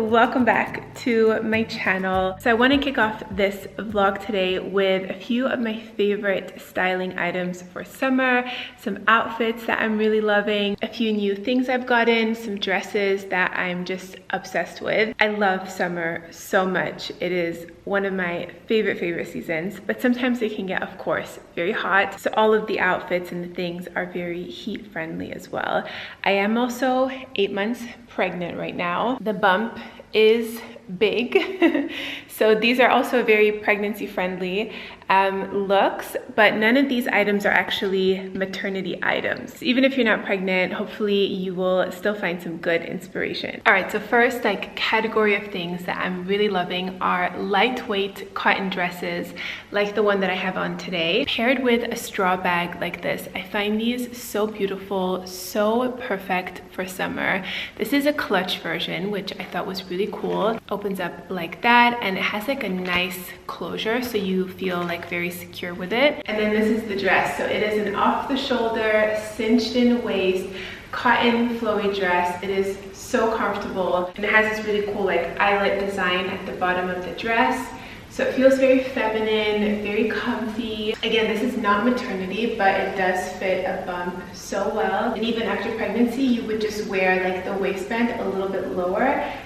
welcome back to my channel. So I want to kick off this vlog today with a few of my favorite styling items for summer, some outfits that I'm really loving, a few new things I've gotten, some dresses that I'm just obsessed with. I love summer so much. It is one of my favorite seasons, but sometimes it can get, of course, very hot. So all of the outfits and the things are very heat friendly as well. I am also 8 months pregnant right now. The bump is big. So these are also very pregnancy friendly looks, but none of these items are actually maternity items. Even if you're not pregnant, hopefully you will still find some good inspiration. All right, so first category of things that I'm really loving are lightweight cotton dresses like the one that I have on today, paired with a straw bag like this. I find these so beautiful, so perfect for summer. This is a clutch version, which I thought was really cool. Opens up like that, and it has a nice closure, so you feel very secure with it. And then this is the dress. So it is an off the shoulder, cinched in waist, cotton flowy dress. It is so comfortable, and it has this really cool eyelet design at the bottom of the dress. So it feels very feminine, very comfy. Again, this is not maternity, but it does fit a bump so well. And even after pregnancy, you would just wear the waistband a little bit lower,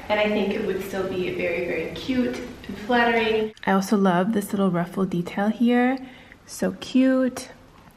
and I think it would still be very cute and flattering. I also love this little ruffle detail here. So cute.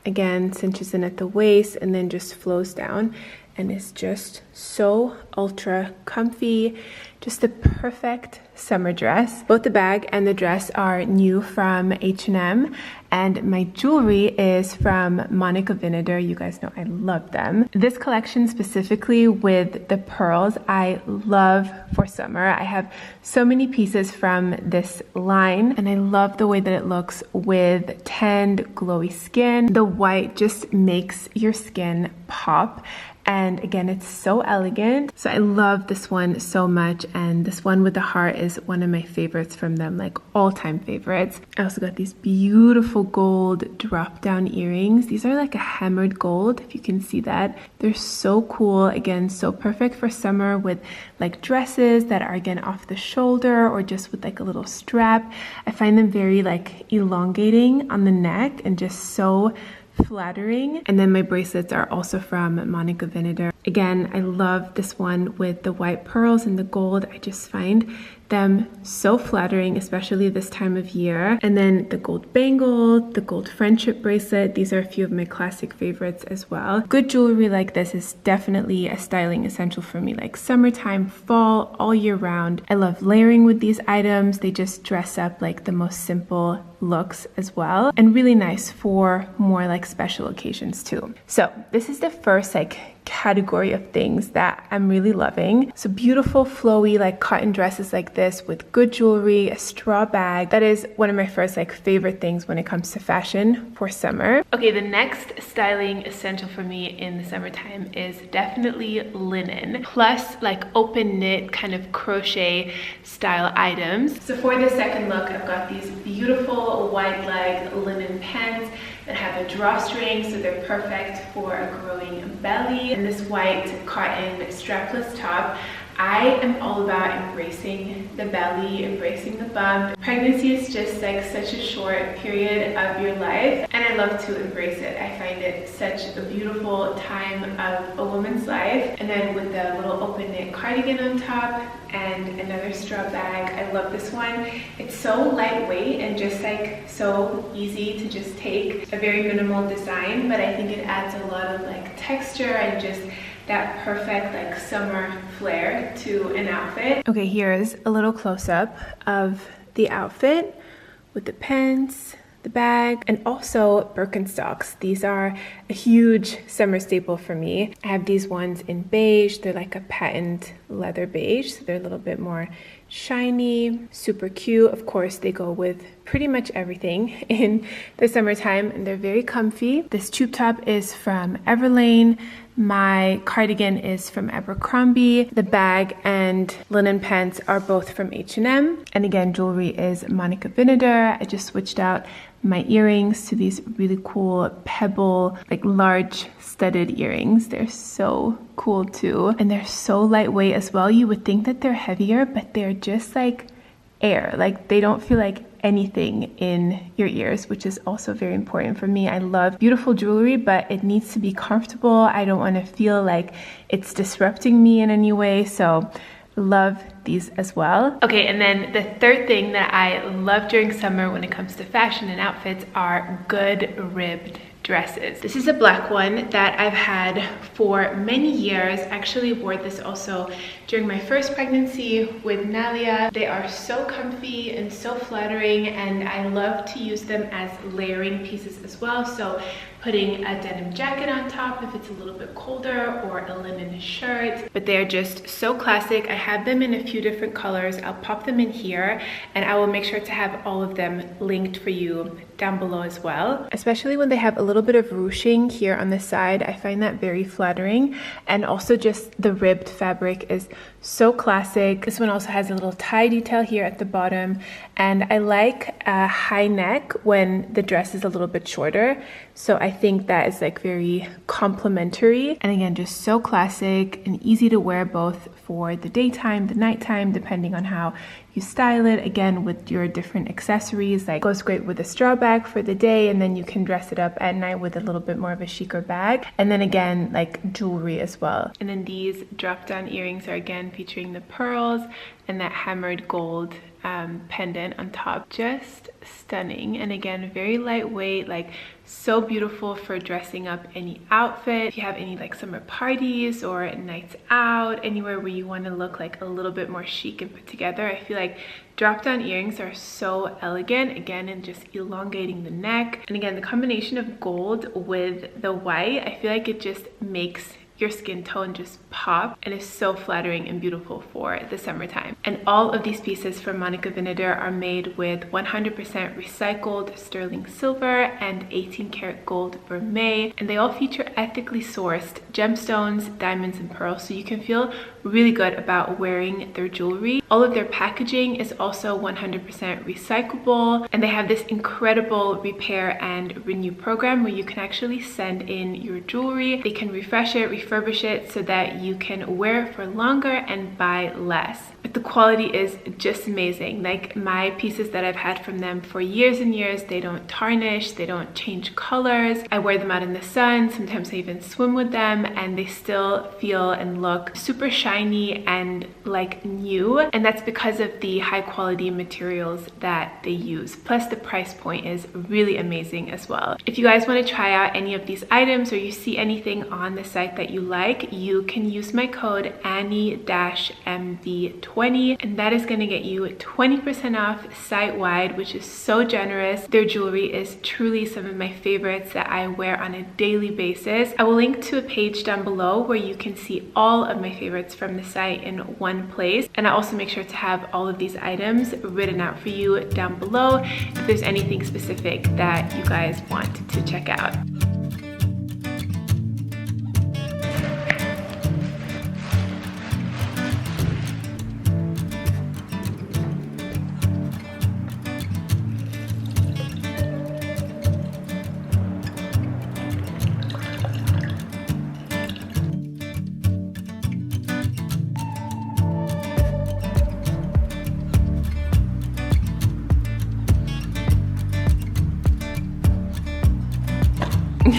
Again, cinches in at the waist and then just flows down, and it's just so ultra comfy. Just the perfect summer dress. Both the bag and the dress are new from H&M, and my jewelry is from Monica Vinader. You guys know I love them. This collection specifically with the pearls, I love for summer. I have so many pieces from this line, and I love the way that it looks with tanned, glowy skin. The white just makes your skin pop. And again, it's so elegant. So I love this one so much. And this one with the heart is one of my favorites from them, all-time favorites. I also got these beautiful gold drop-down earrings. These are a hammered gold, if you can see that. They're so cool. Again, so perfect for summer with dresses that are again off the shoulder or just with a little strap. I find them very elongating on the neck and just so flattering. And then my bracelets are also from Monica Vinader. Again, I love this one with the white pearls and the gold. I just find them so flattering, especially this time of year. And then the gold bangle, the gold friendship bracelet. These are a few of my classic favorites as well. Good jewelry like this is definitely a styling essential for me, summertime, fall, all year round. I love layering with these items. They just dress up the most simple looks as well, and really nice for more special occasions too. So this is the first category of things that I'm really loving. So beautiful flowy cotton dresses like this with good jewelry, a straw bag. That is one of my first favorite things when it comes to fashion for summer. Okay, the next styling essential for me in the summertime is definitely linen, plus open knit kind of crochet style items. So for the second look, I've got these beautiful wide leg linen pants that have a drawstring, so they're perfect for a growing belly, and this white cotton strapless top. I am all about embracing the belly, embracing the bump. Pregnancy is just such a short period of your life, and I love to embrace it. I find it such a beautiful time of a woman's life. And then with the little open knit cardigan on top and another straw bag. I love this one. It's so lightweight and just so easy to just take. A very minimal design, but I think it adds a lot of texture and just that perfect summer flair to an outfit. Okay, here's a little close-up of the outfit with the pants, the bag, and also Birkenstocks. These are a huge summer staple for me. I have these ones in beige. They're a patent leather beige, so they're a little bit more shiny, super cute. Of course, they go with pretty much everything in the summertime, and they're very comfy. This tube top is from Everlane. My cardigan is from Abercrombie. The bag and linen pants are both from H&M. And again, jewelry is Monica Vinader. I just switched out my earrings to these really cool pebble, like large studded earrings. They're so cool too. And they're so lightweight as well. You would think that they're heavier, but they're just like air. Like they don't feel like anything in your ears, which is also very important for me. I love beautiful jewelry, but it needs to be comfortable. I don't want to feel like it's disrupting me in any way. So love these as well. Okay, and then the third thing that I love during summer when it comes to fashion and outfits are good ribbed dresses. This is a black one that I've had for many years. I actually wore this also during my first pregnancy with Nalia. They are so comfy and so flattering, and I love to use them as layering pieces as well. So putting a denim jacket on top if it's a little bit colder, or a linen shirt. But they're just so classic. I have them in a few different colors. I'll pop them in here, and I will make sure to have all of them linked for you down below as well. Especially when they have a little bit of ruching here on the side. I find that very flattering. And also just the ribbed fabric is so classic. This one also has a little tie detail here at the bottom. And I like a high neck when the dress is a little bit shorter. So I think that is like very complimentary. And again, just so classic and easy to wear both for the daytime, the nighttime, depending on how you style it. Again, with your different accessories, like goes great with a straw bag for the day, and then you can dress it up at night with a little bit more of a chicer bag. And then again, like jewelry as well. And then these drop down earrings are again featuring the pearls and that hammered gold pendant on top. Just stunning. And again, very lightweight, like so beautiful for dressing up any outfit. If you have any like summer parties or nights out, anywhere where you want to look like a little bit more chic and put together, I feel like drop down earrings are so elegant, again, and just elongating the neck. And again, the combination of gold with the white, I feel like it just makes your skin tone just pop, and is so flattering and beautiful for the summertime. And all of these pieces from Monica Vinader are made with 100% recycled sterling silver and 18 karat gold vermeil, and they all feature ethically sourced gemstones, diamonds, and pearls, so you can feel really good about wearing their jewelry. All of their packaging is also 100% recyclable, and they have this incredible repair and renew program where you can actually send in your jewelry. They can refresh it, refurbish it, so that you can wear it for longer and buy less. But the quality is just amazing. Like my pieces that I've had from them for years and years, they don't tarnish, they don't change colors. I wear them out in the sun, sometimes I even swim with them, and they still feel and look super shiny and like new. And that's because of the high quality materials that they use. Plus the price point is really amazing as well. If you guys want to try out any of these items, or you see anything on the site that you like, you can use my code AnnieMV20, and that is going to get you 20% off site-wide, which is so generous. Their jewelry is truly some of my favorites that I wear on a daily basis. I will link to a page down below where you can see all of my favorites from the site in one place, and I also make sure to have all of these items written out for you down below if there's anything specific that you guys want to check out.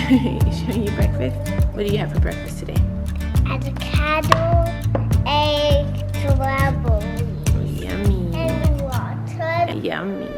Showing you breakfast. What do you have for breakfast today? Avocado, egg, strawberry. Yummy. And water. Yummy.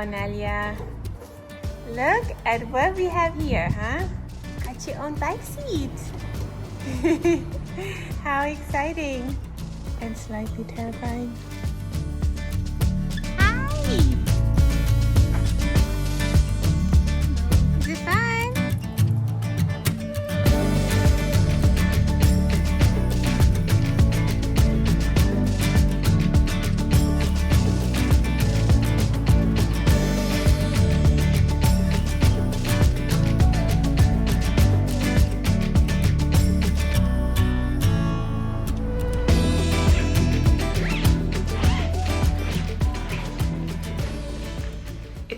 Wow, Nalia. Look at what we have here, huh? Got your own bike seat. How exciting. And slightly terrifying. Hi! Is it fun?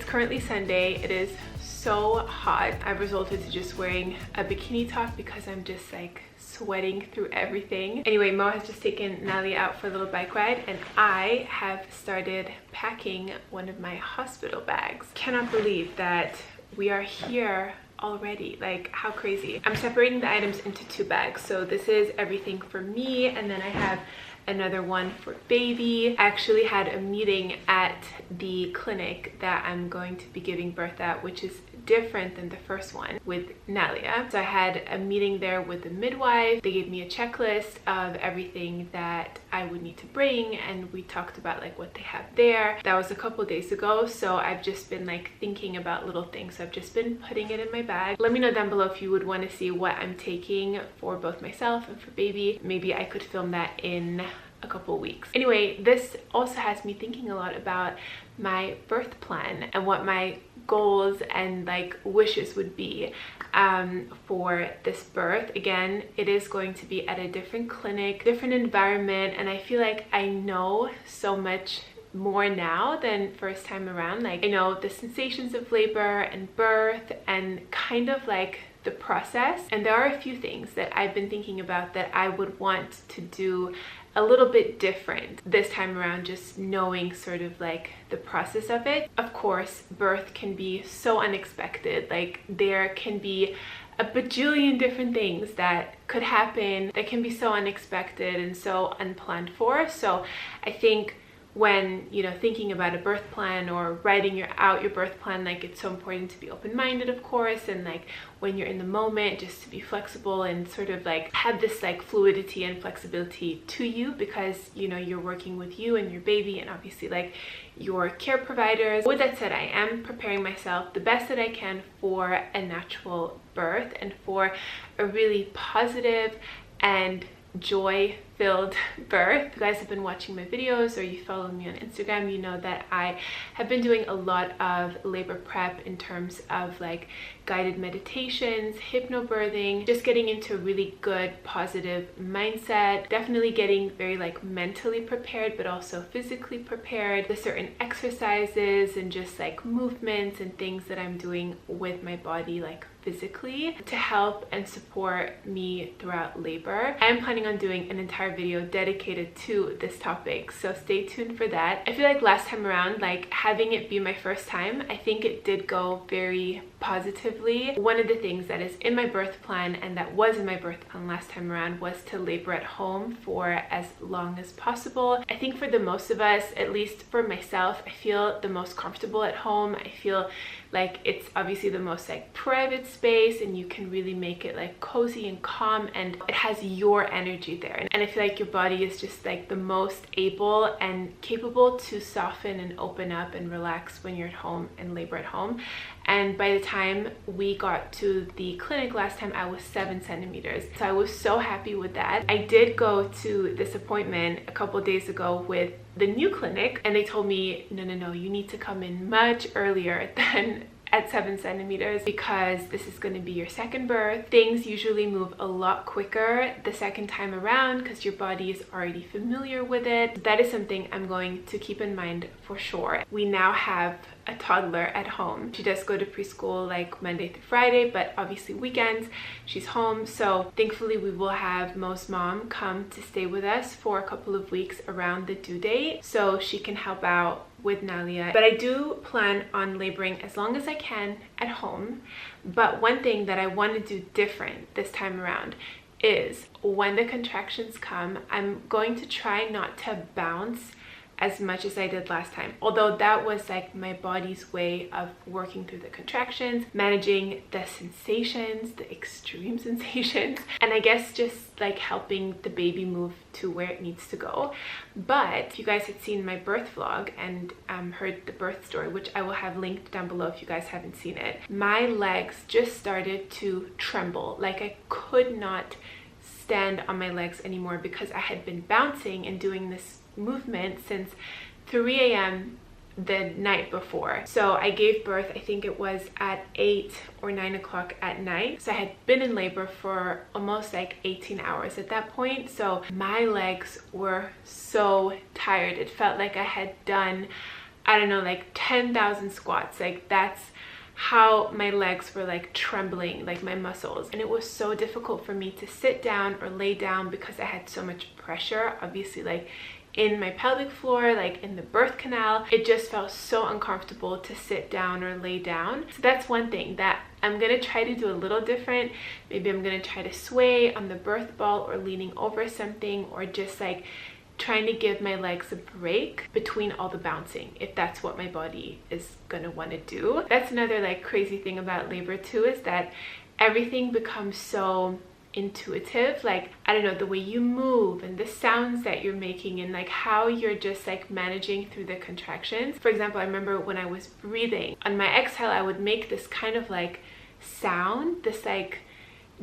Currently Sunday. It is so hot. I've resorted to just wearing a bikini top because I'm just like sweating through everything. Anyway, Mo has just taken Nalia out for a little bike ride and I have started packing one of my hospital bags. Cannot believe that we are here already. Like, how crazy. I'm separating the items into 2 bags. So this is everything for me, and then I have another one for baby. I actually had a meeting at the clinic that I'm going to be giving birth at, which is different than the first one with Nalia. So I had a meeting there with the midwife. They gave me a checklist of everything that I would need to bring, and we talked about like what they have there. That was a couple days ago, so I've just been like thinking about little things. So I've just been putting it in my bag. Let me know down below if you would want to see what I'm taking for both myself and for baby. Maybe I could film that in a couple weeks. Anyway, this also has me thinking a lot about my birth plan and what my goals and like wishes would be for this birth. Again, it is going to be at a different clinic, different environment, and I feel like I know so much more now than first time around. Like, I know the sensations of labor and birth and kind of like the process, and there are a few things that I've been thinking about that I would want to do a little bit different this time around, just knowing sort of like the process of it. Of course, birth can be so unexpected. Like, there can be a bajillion different things that could happen that can be so unexpected and so unplanned for. So I think when, you know, thinking about a birth plan or writing out your birth plan, like, it's so important to be open-minded, of course, and like when you're in the moment, just to be flexible and sort of like have this like fluidity and flexibility to you, because, you know, you're working with you and your baby and obviously like your care providers. With that said, I am preparing myself the best that I can for a natural birth and for a really positive and joy-filled birth. If you guys have been watching my videos or you follow me on Instagram, you know that I have been doing a lot of labor prep in terms of like guided meditations, hypnobirthing, just getting into a really good positive mindset, definitely getting very like mentally prepared but also physically prepared. The certain exercises and just like movements and things that I'm doing with my body like physically to help and support me throughout labor. I am planning on doing an entire video dedicated to this topic, so stay tuned for that. I feel like last time around, like having it be my first time, I think it did go very positively. One of the things that is in my birth plan and that was in my birth plan last time around was to labor at home for as long as possible. I think for the most of us, at least for myself, I feel the most comfortable at home. I feel like it's obviously the most like private space and you can really make it like cozy and calm, and it has your energy there, and I feel like your body is just like the most able and capable to soften and open up and relax when you're at home and labor at home. And by the time we got to the clinic last time, I was 7 centimeters. So I was so happy with that. I did go to this appointment a couple days ago with the new clinic, and they told me, no, you need to come in much earlier than at 7 centimeters because this is going to be your second birth. Things usually move a lot quicker the second time around because your body is already familiar with it. That is something I'm going to keep in mind for sure. We now have a toddler at home. She does go to preschool like Monday through Friday, but obviously weekends she's home. So thankfully we will have Mo's mom come to stay with us for a couple of weeks around the due date so she can help out with Nalia. But I do plan on laboring as long as I can at home. But one thing that I want to do different this time around is when the contractions come, I'm going to try not to bounce as much as I did last time, although that was like my body's way of working through the contractions, managing the sensations, the extreme sensations, and I guess just like helping the baby move to where it needs to go. But if you guys had seen my birth vlog and heard the birth story, which I will have linked down below if you guys haven't seen it, my legs just started to tremble. Like I could not stand on my legs anymore because I had been bouncing and doing this movement since 3 a.m. the night before. So I gave birth, I think it was at 8 or 9 o'clock at night. So I had been in labor for almost like 18 hours at that point. So my legs were so tired. It felt like I had done, I don't know, like 10,000 squats. Like that's how my legs were like trembling, like my muscles. And it was so difficult for me to sit down or lay down because I had so much pressure, obviously, like in my pelvic floor, like in the birth canal. It just felt so uncomfortable to sit down or lay down. So that's one thing that I'm gonna try to do a little different. Maybe I'm gonna try to sway on the birth ball or leaning over something, or just like trying to give my legs a break between all the bouncing, if that's what my body is gonna want to do. That's another like crazy thing about labor too, is that everything becomes so intuitive. Like, I don't know, the way you move and the sounds that you're making and like how you're just like managing through the contractions. For example, I remember when I was breathing, on my exhale I would make this kind of like sound, this like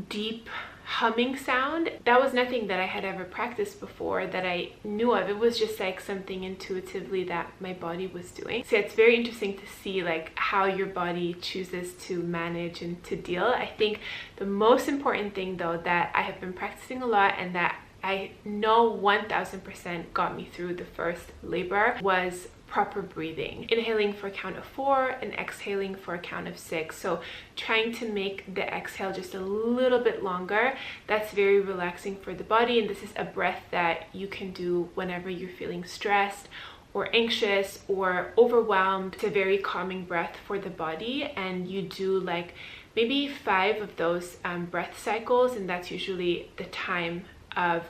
deep humming sound. That was nothing that I had ever practiced before that I knew of. It was just like something intuitively that my body was doing. So it's very interesting to see like how your body chooses to manage and to deal. I think the most important thing though that I have been practicing a lot and that I know 1000% got me through the first labor was proper breathing. Inhaling for a count of 4 and exhaling for a count of 6. So trying to make the exhale just a little bit longer. That's very relaxing for the body, and this is a breath that you can do whenever you're feeling stressed or anxious or overwhelmed. It's a very calming breath for the body, and you do like maybe 5 of those breath cycles, and that's usually the time of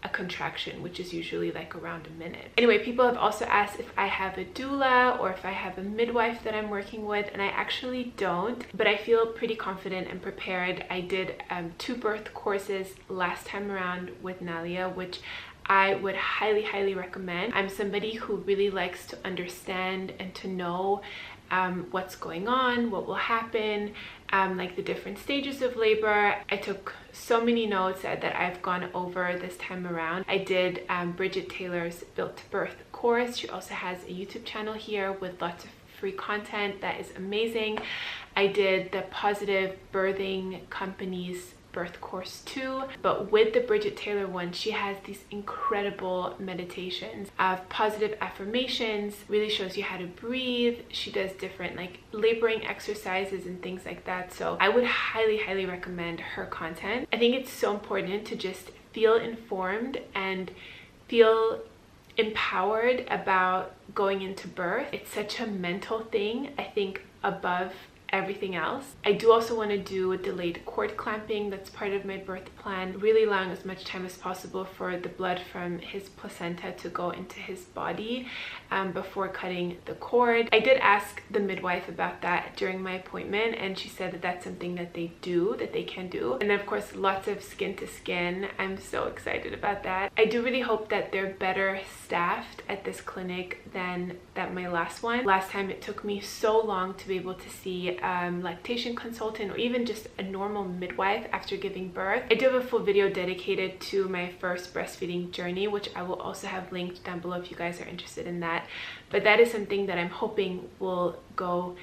a contraction, which is usually like around a minute. Anyway, people have also asked if I have a doula or if I have a midwife that I'm working with, and I actually don't, but I feel pretty confident and prepared. I did 2 birth courses last time around with Nalia, which I would highly recommend. I'm somebody who really likes to understand and to know what's going on, what will happen, like the different stages of labor. I took so many notes that I've gone over this time around. I did Bridget Taylor's Built to Birth course. She also has a YouTube channel here with lots of free content that is amazing. I did the Positive Birthing Company's birth course too, but with the Bridget Taylor one, she has these incredible meditations of positive affirmations, really shows you how to breathe. She does different like laboring exercises and things like that. So I would highly recommend her content. I think it's so important to just feel informed and feel empowered about going into birth. It's such a mental thing, I think, above everything else. I do also want to do a delayed cord clamping. That's part of my birth plan, really allowing as much time as possible for the blood from his placenta to go into his body before cutting the cord. I did ask the midwife about that during my appointment, and she said that that's something that they can do. And then of course lots of skin to skin. I'm so excited about that. I do really hope that they're better staffed at this clinic than my last one. Last time it took me so long to be able to see lactation consultant or even just a normal midwife after giving birth. I do have a full video dedicated to my first breastfeeding journey, which I will also have linked down below if you guys are interested in that. But that is something that I'm hoping will go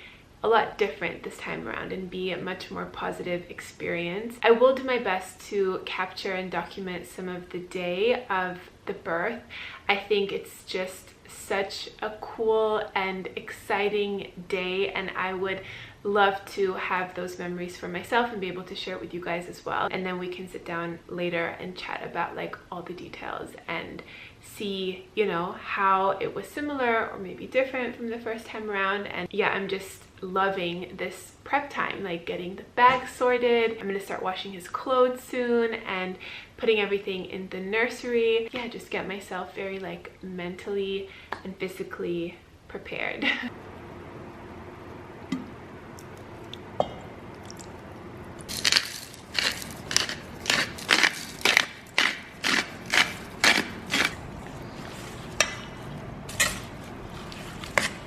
a lot different this time around and be a much more positive experience. I will do my best to capture and document some of the day of the birth. I think it's just such a cool and exciting day, and I would love to have those memories for myself and be able to share it with you guys as well. And then we can sit down later and chat about like all the details and see, you know, how it was similar or maybe different from the first time around. And yeah, I'm just loving this prep time, like getting the bag sorted. I'm gonna start washing his clothes soon and putting everything in the nursery. Yeah, just get myself very like mentally and physically prepared.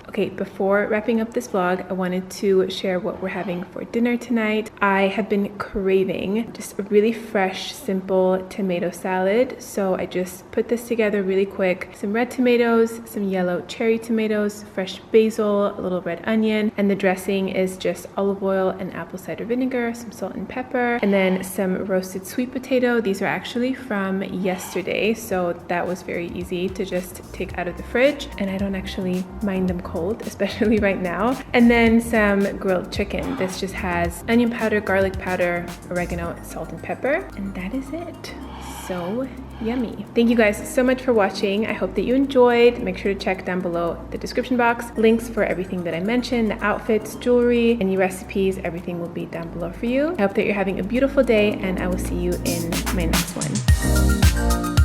Okay, before wrapping up this vlog, I wanted to share what we're having for dinner tonight. I have been craving just a really fresh, simple tomato salad. So I just put this together really quick. Some red tomatoes, some yellow cherry tomatoes, fresh basil, a little red onion, and the dressing is just olive oil and apple cider vinegar, some salt and pepper, and then some roasted sweet potato. These are actually from yesterday, so that was very easy to just take out of the fridge, and I don't actually mind them cold, especially right now. And then some grilled chicken. This just has onion powder, garlic powder, oregano, salt and pepper, and that is it. So yummy. Thank you guys so much for watching. I hope that you enjoyed. Make sure to check down below the description box, links for everything that I mentioned, the outfits, jewelry, any recipes, everything will be down below for you. I hope that you're having a beautiful day, and I will see you in my next one.